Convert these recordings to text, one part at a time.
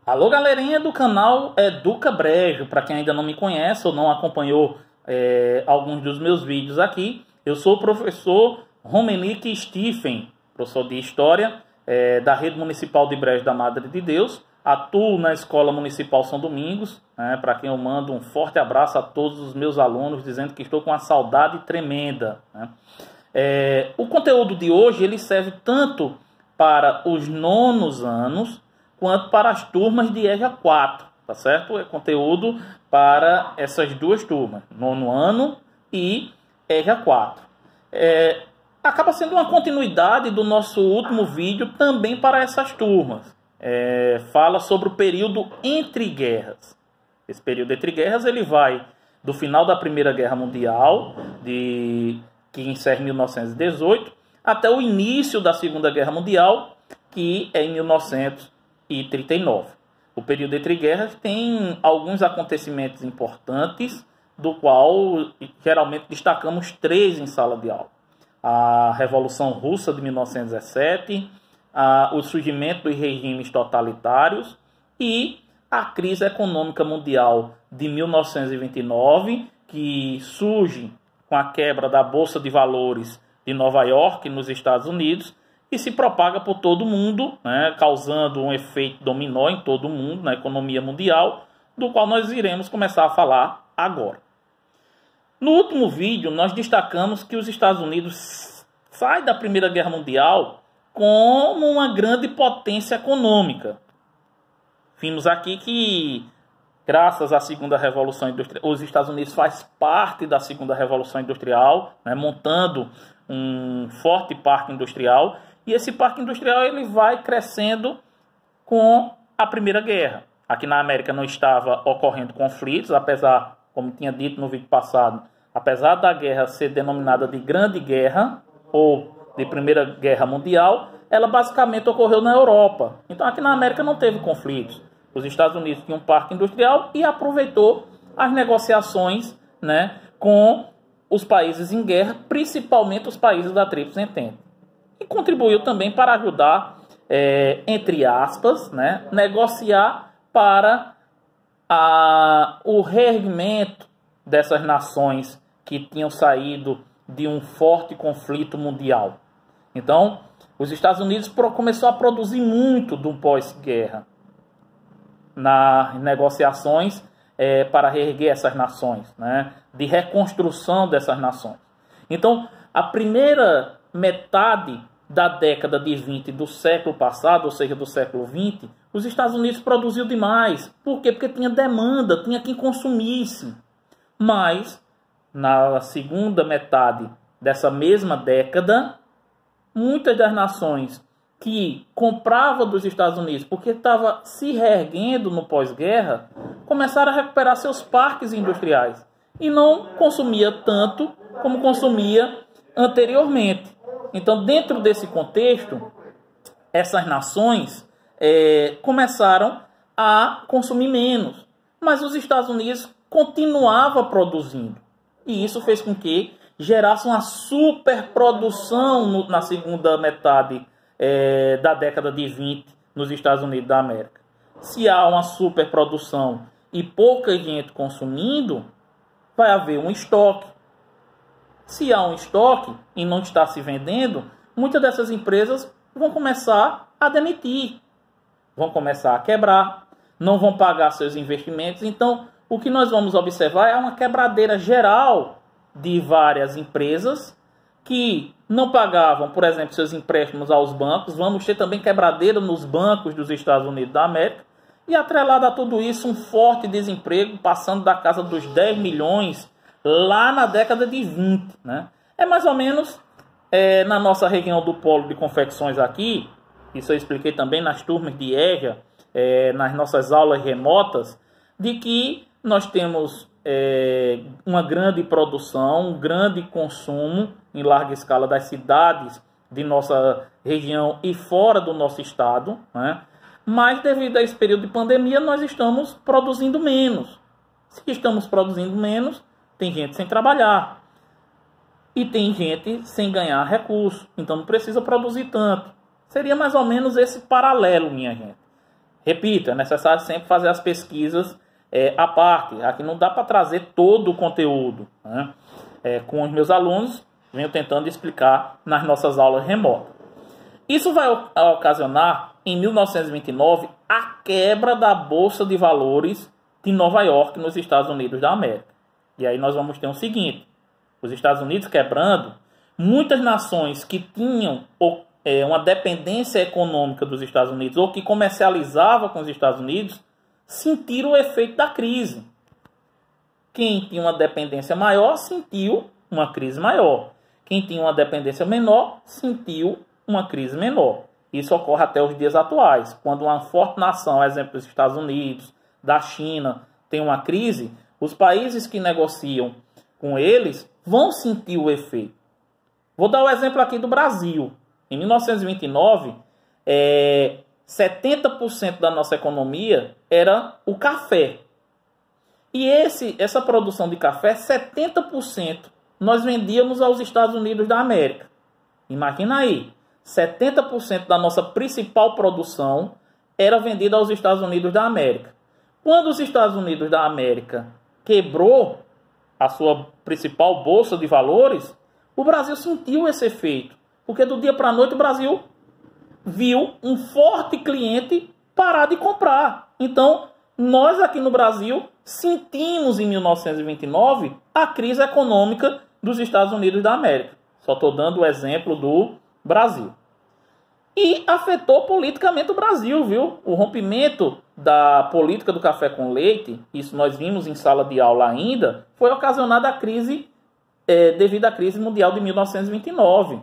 Alô, galerinha do canal Educa Brejo. Para quem ainda não me conhece ou não acompanhou alguns dos meus vídeos aqui, eu sou o professor Romenick Stephen, professor de História da Rede Municipal de Brejo da Madre de Deus. Atuo na Escola Municipal São Domingos, para quem eu mando um forte abraço a todos os meus alunos, dizendo que estou com uma saudade tremenda. O conteúdo de hoje ele serve tanto para os nonos anos quanto para as turmas de EJA 4, tá certo? É conteúdo para essas duas turmas, nono ano e EJA 4. Acaba sendo uma continuidade do nosso último vídeo também para essas turmas. Fala sobre o período entre guerras. Esse período entre guerras ele vai do final da Primeira Guerra Mundial, que encerra em 1918, até o início da Segunda Guerra Mundial, que é em 1939. O período entre guerras tem alguns acontecimentos importantes, do qual geralmente destacamos 3 em sala de aula. A Revolução Russa de 1917, o surgimento dos regimes totalitários e a crise econômica mundial de 1929, que surge com a quebra da Bolsa de Valores de Nova York, nos Estados Unidos, e se propaga por todo o mundo, causando um efeito dominó em todo o mundo, na economia mundial, do qual nós iremos começar a falar agora. No último vídeo, nós destacamos que os Estados Unidos saem da Primeira Guerra Mundial como uma grande potência econômica. Vimos aqui que, graças à Segunda Revolução Industrial, os Estados Unidos faz parte da Segunda Revolução Industrial, montando um forte parque industrial, e esse parque industrial ele vai crescendo com a Primeira Guerra. Aqui na América não estava ocorrendo conflitos, apesar, como tinha dito no vídeo passado, apesar da guerra ser denominada de Grande Guerra ou de Primeira Guerra Mundial, ela basicamente ocorreu na Europa. Então aqui na América não teve conflitos. Os Estados Unidos tinham um parque industrial e aproveitou as negociações com os países em guerra, principalmente os países da Tríplice Entente. E contribuiu também para ajudar, entre aspas, negociar para o reerguimento dessas nações que tinham saído de um forte conflito mundial. Então, os Estados Unidos começou a produzir muito do pós-guerra nas negociações para reerguer essas nações, de reconstrução dessas nações. Então, a primeira metade da década de 20 do século passado, ou seja, do século 20, os Estados Unidos produziu demais. Por quê? Porque tinha demanda, tinha quem consumisse. Mas, na segunda metade dessa mesma década, muitas das nações que compravam dos Estados Unidos porque estava se reerguendo no pós-guerra, começaram a recuperar seus parques industriais e não consumia tanto como consumia anteriormente. Então, dentro desse contexto, essas nações começaram a consumir menos, mas os Estados Unidos continuavam produzindo, e isso fez com que gerasse uma superprodução na segunda metade da década de 20 nos Estados Unidos da América. Se há uma superprodução e pouca gente consumindo, vai haver um estoque. Se há um estoque e não está se vendendo, muitas dessas empresas vão começar a demitir, vão começar a quebrar, não vão pagar seus investimentos. Então, o que nós vamos observar é uma quebradeira geral de várias empresas que não pagavam, por exemplo, seus empréstimos aos bancos. Vamos ter também quebradeira nos bancos dos Estados Unidos da América. E atrelado a tudo isso, um forte desemprego, passando da casa dos 10 milhões lá na década de 20. É mais ou menos na nossa região do polo de confecções aqui, isso eu expliquei também nas turmas de EJA, nas nossas aulas remotas, de que nós temos uma grande produção, um grande consumo em larga escala das cidades de nossa região e fora do nosso estado, mas devido a esse período de pandemia nós estamos produzindo menos. Se estamos produzindo menos, tem gente sem trabalhar e tem gente sem ganhar recurso, então não precisa produzir tanto. Seria mais ou menos esse paralelo, minha gente. Repito, é necessário sempre fazer as pesquisas à parte. Aqui não dá para trazer todo o conteúdo, né? Com os meus alunos, venho tentando explicar nas nossas aulas remotas. Isso vai ocasionar, em 1929, a quebra da Bolsa de Valores de Nova York, nos Estados Unidos da América. E aí nós vamos ter o seguinte: os Estados Unidos quebrando, muitas nações que tinham uma dependência econômica dos Estados Unidos ou que comercializavam com os Estados Unidos, sentiram o efeito da crise. Quem tinha uma dependência maior sentiu uma crise maior. Quem tinha uma dependência menor sentiu uma crise menor. Isso ocorre até os dias atuais. Quando uma forte nação, exemplo dos Estados Unidos, da China, tem uma crise, os países que negociam com eles vão sentir o efeito. Vou dar o exemplo aqui do Brasil. Em 1929, 70% da nossa economia era o café. E essa produção de café, 70% nós vendíamos aos Estados Unidos da América. Imagina aí, 70% da nossa principal produção era vendida aos Estados Unidos da América. Quando os Estados Unidos da América quebrou a sua principal bolsa de valores, o Brasil sentiu esse efeito. Porque do dia para a noite o Brasil viu um forte cliente parar de comprar. Então, nós aqui no Brasil sentimos em 1929 a crise econômica dos Estados Unidos da América. Só estou dando o exemplo do Brasil. E afetou politicamente o Brasil, viu? O rompimento da política do café com leite, isso nós vimos em sala de aula ainda, foi ocasionada a crise, devido à crise mundial de 1929.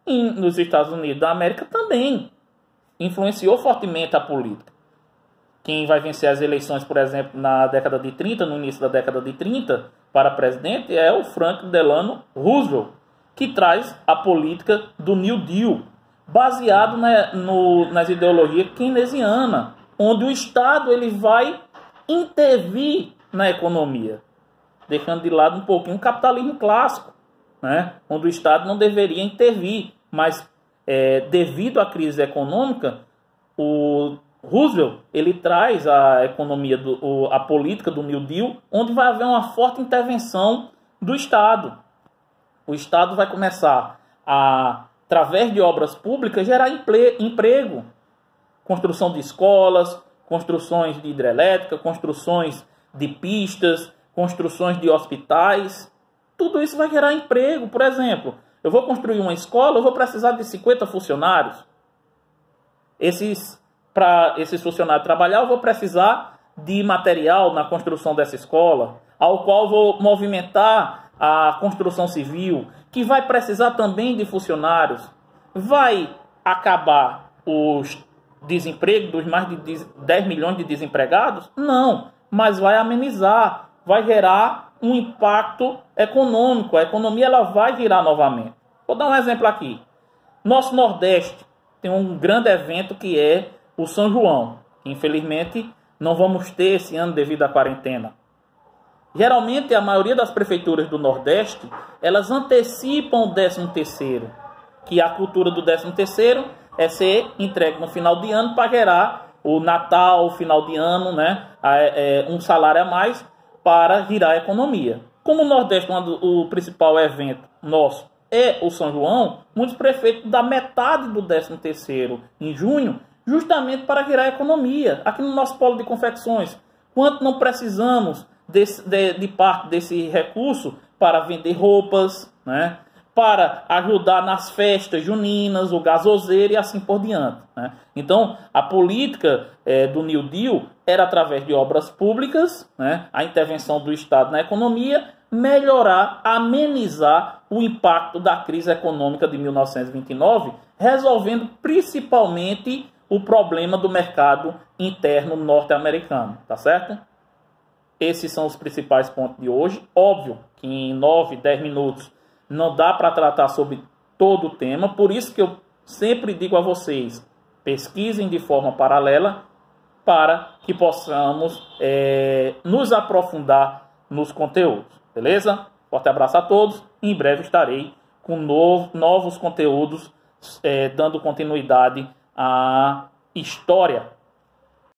E nos Estados Unidos da América também influenciou fortemente a política. Quem vai vencer as eleições, por exemplo, na década de 30, no início da década de 30, para presidente, é o Franklin Delano Roosevelt, que traz a política do New Deal, baseado nas ideologias keynesianas, onde o Estado ele vai intervir na economia, deixando de lado um pouquinho o capitalismo clássico, né? Onde o Estado não deveria intervir, mas devido à crise econômica, o Roosevelt ele traz a economia, a política do New Deal, onde vai haver uma forte intervenção do Estado. O Estado vai começar a, através de obras públicas, gerar emprego. Construção de escolas, construções de hidrelétrica, construções de pistas, construções de hospitais. Tudo isso vai gerar emprego. Por exemplo, eu vou construir uma escola, eu vou precisar de 50 funcionários. Para esses funcionários trabalhar, eu vou precisar de material na construção dessa escola, ao qual vou movimentar a construção civil, que vai precisar também de funcionários. Vai acabar os desempregos dos mais de 10 milhões de desempregados? Não, mas vai amenizar, vai gerar um impacto econômico. A economia ela vai girar novamente. Vou dar um exemplo aqui. Nosso Nordeste tem um grande evento que é o São João. Infelizmente, não vamos ter esse ano devido à quarentena. Geralmente, a maioria das prefeituras do Nordeste, elas antecipam o 13º, que a cultura do 13º é ser entregue no final de ano para gerar o Natal, o final de ano, né? Um salário a mais para girar a economia. Como o Nordeste, o principal evento nosso é o São João, muitos prefeitos dão metade do 13º em junho, justamente para girar a economia. Aqui no nosso polo de confecções, quanto não precisamos de parte desse recurso para vender roupas, né? Para ajudar nas festas juninas, o gasoseiro e assim por diante, né? Então, a política do New Deal era através de obras públicas, né? A intervenção do Estado na economia, melhorar, amenizar o impacto da crise econômica de 1929, resolvendo principalmente o problema do mercado interno norte-americano, tá certo? Esses são os principais pontos de hoje. Óbvio que em 9, 10 minutos não dá para tratar sobre todo o tema, por isso que eu sempre digo a vocês, pesquisem de forma paralela para que possamos nos aprofundar nos conteúdos, beleza? Forte abraço a todos, em breve estarei com novos conteúdos dando continuidade à história